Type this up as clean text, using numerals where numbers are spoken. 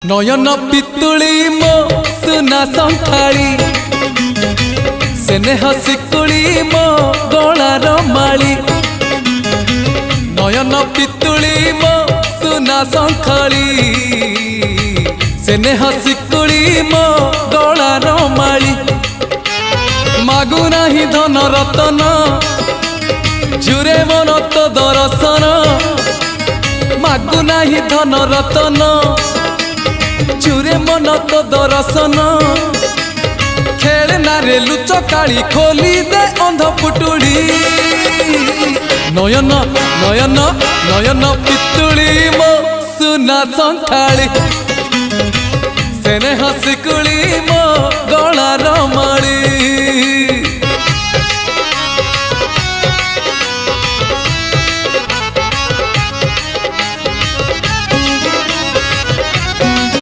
नयन पितुली मो सुना संखाड़ी सेने हसिकुली मो गलार माली। नयन पितुली मो सुना संखाड़ी सेने हसिकुली मो गलार माली। मागु नाही धन रतन जुरे मन तो दर्शन। मागु नाही धन रतन चुरे मन तो दर्शन। खेलना रे लुच काली खोली दे अंध पुटुड़ी। नयन नयन नयन पितुली मो सुना संखाड़ी।